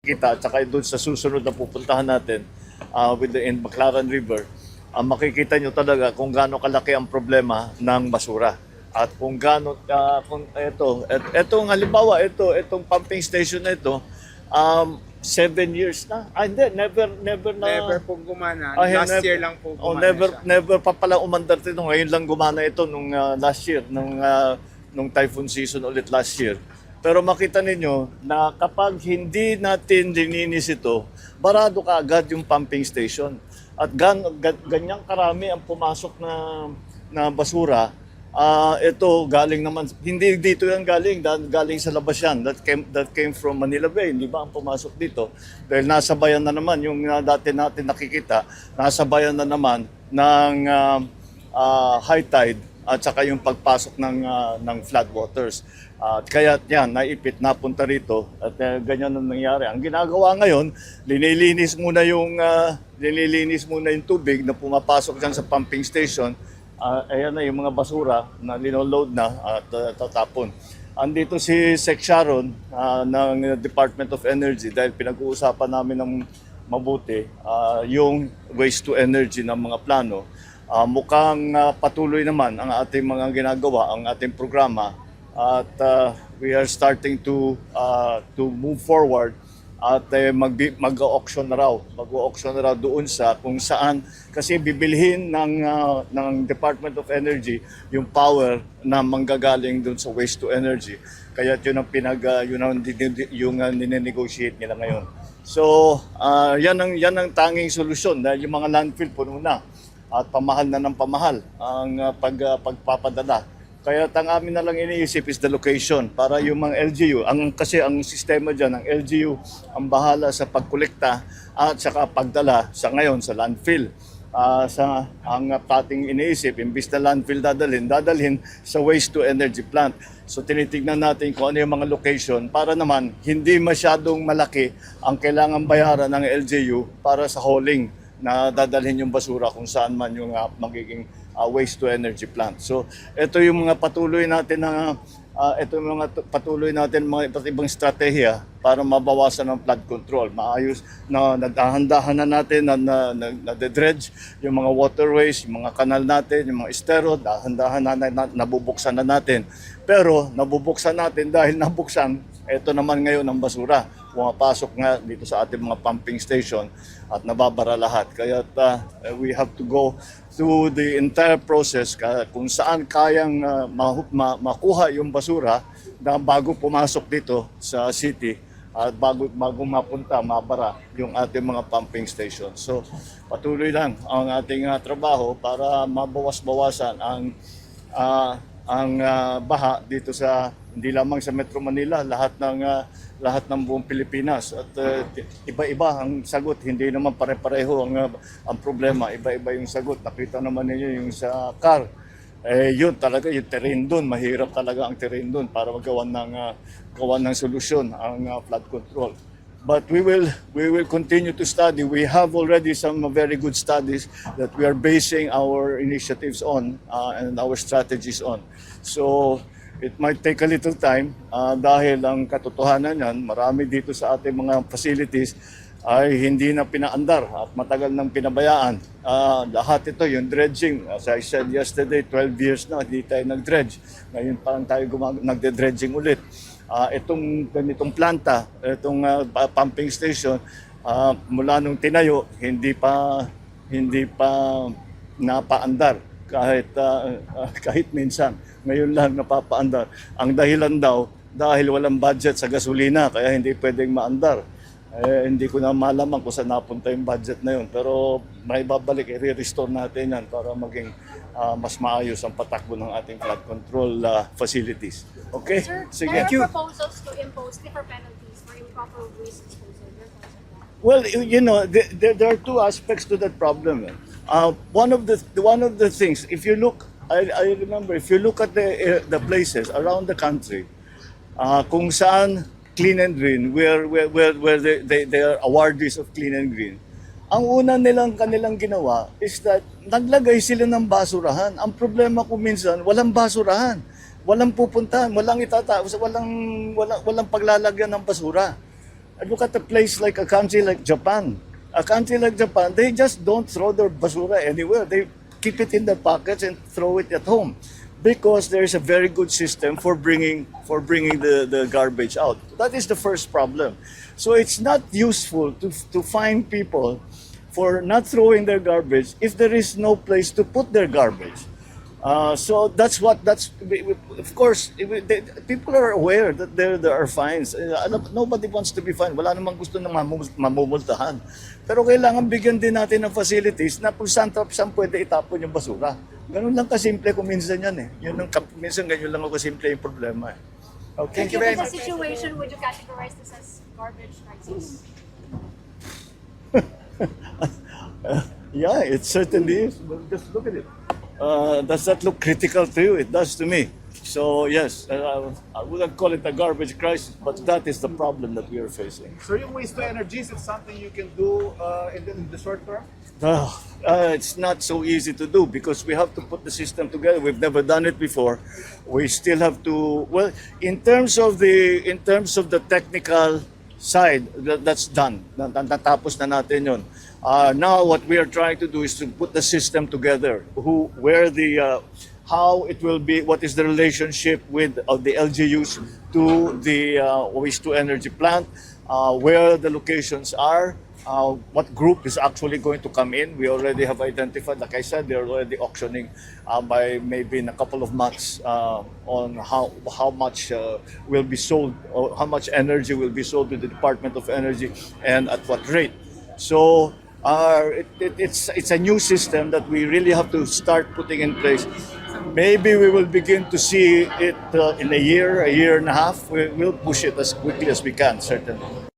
Kita at saka doon sa susunod na pupuntahan natin with the in Baclaran River, makikita nyo talaga kung gaano kalaki ang problema ng basura. At kung gaano, kung itong halimbawa, itong pumping station na ito, 7 years na. Hindi, never na. Never po gumana. Last Year lang po gumana never, siya. never pa pala umandar ito. Ngayon lang gumana ito nung last year, nung typhoon season ulit last year. Pero makita ninyo na kapag hindi natin lininis ito, barado ka agad yung pumping station. At ganyang karami ang pumasok na basura. Ito galing naman, hindi dito yan galing sa labas yan. That came from Manila Bay, hindi ba ang pumasok dito? Dahil nasabayan na naman, yung dati natin nakikita, nasabayan na naman ng high tide at saka yung pagpasok ng floodwaters. At kaya yan, naipit, napunta rito at ganyan ang nangyari. Ang ginagawa ngayon, linilinis muna yung tubig na pumapasok dyan sa pumping station. Ayan na yung mga basura na linoload na at tatapon. Andito si Sec Sharon ng Department of Energy dahil pinag-uusapan namin ng mabuti yung waste to energy ng mga plano. Mukhang patuloy naman ang ating mga ginagawa, ang ating programa at we are starting to move forward at mag-auction na raw. Doon sa kung saan kasi bibilhin ng Department of Energy yung power na manggagaling doon sa waste to energy. Kaya yun ang yung ninenegotiate nila ngayon. So, yan ang tanging solusyon dahil yung mga landfill puno na at pamahal na ng pamahal ang pagpapadala. Kaya ang amin na lang iniisip is the location para yung mga LGU, kasi ang sistema dyan, ang LGU ang bahala sa pagkolekta at saka pagdala sa ngayon sa landfill. Ang ating iniisip, imbis na landfill dadalhin sa waste to energy plant. So tinitignan natin kung ano yung mga location para naman hindi masyadong malaki ang kailangan bayaran ng LGU para sa hauling na dadalhin yung basura kung saan man yung magiging waste to energy plant. So ito yung mga patuloy natin mga iba't ibang estratehiya para mabawasan ang flood control. Maayos na naghahandahan na natin na dredge yung mga waterways, yung mga kanal natin, yung mga estero, dahan-dahan na nabubuksan na natin. Pero nabubuksan natin dahil nabuksan, ito naman ngayon ang basura. Pumapasok nga dito sa ating mga pumping station at nababara lahat. Kaya we have to go through the entire process kung saan kayang makuha yung basura na bago pumasok dito sa city at bago mapunta, mabara yung ating mga pumping station. So patuloy lang ang ating trabaho para mabawas-bawasan ang baha dito sa hindi lamang sa Metro Manila, lahat ng buong Pilipinas at iba-iba ang sagot, hindi naman pare-pareho ang problema, iba-iba yung sagot. Nakita naman ninyo yung sa CAR. Yun talaga yung terrain doon, mahirap talaga ang terrain doon para magawa ng solusyon ang flood control. But we will continue to study. We have already some very good studies that we are basing our initiatives on and our strategies on. So it might take a little time dahil ang katotohanan yan, marami dito sa ating mga facilities ay hindi na pinaandar at matagal nang pinabayaan. Lahat ito, yung dredging, as I said yesterday, 12 years na hindi tayo nag-dredge. Ngayon parang tayo nagde-dredging ulit. Itong ganitong planta, itong pumping station, mula nung tinayo, hindi pa napaandar kahit minsan. Ngayon lang napapaandar. Ang dahilan daw, dahil walang budget sa gasolina, kaya hindi pwedeng maandar. Hindi ko na malaman kung saan napunta yung budget na yun. Pero may babalik, i-restore natin yan para maging mas maayos ang patakbo ng ating flood control facilities. Okay? Sir, Sige. there are proposals to impose stiffer penalties for improper waste disposal. Your thoughts on that? Well, you know, there are two aspects to that problem. One of the things, if you look, I remember, if you look at the places around the country, kung saan clean and green, where they are awardees of clean and green, ang una kanilang ginawa is that naglagay sila ng basurahan. Ang problema ko minsan, walang basurahan. Walang pupuntahan, walang walang paglalagyan ng basura. Look at a place like a country like Japan. A country like Japan, they just don't throw their basura anywhere. They keep it in their pockets and throw it at home because there is a very good system for bringing the garbage out. That is the first problem. So it's not useful to fine people for not throwing their garbage if there is no place to put their garbage. So that's of course people are aware that there are fines. Nobody wants to be fined. Wala namang gusto na mamumultahan. Pero kailangan bigyan din natin ng facilities na kung saan pwede itapon yung basura. Ganun lang kasimple kung minsan yan eh. Minsan ganyan lang kasimple yung problema eh. Okay. Thank you very Given the much. situation, would you categorize this as garbage crisis? Yeah, it certainly is. Well, just look at it. Does that look critical to you? It does to me. So yes, I wouldn't call it a garbage crisis, but that is the problem that we are facing. So yung waste to energy, is it something you can do in the short term? It's not so easy to do because we have to put the system together. We've never done it before. We still have to. Well, in terms of the technical side, that's done. Natapos na natin yun. Now what we are trying to do is to put the system together. How it will be, what is the relationship with the LGUs to the waste to energy plant, where the locations are, what group is actually going to come in. We already have identified, like I said, they're already auctioning by maybe in a couple of months on how much will be sold, or how much energy will be sold to the Department of Energy and at what rate. So it's a new system that we really have to start putting in place. Maybe we will begin to see it in a year and a half. We'll push it as quickly as we can, certainly.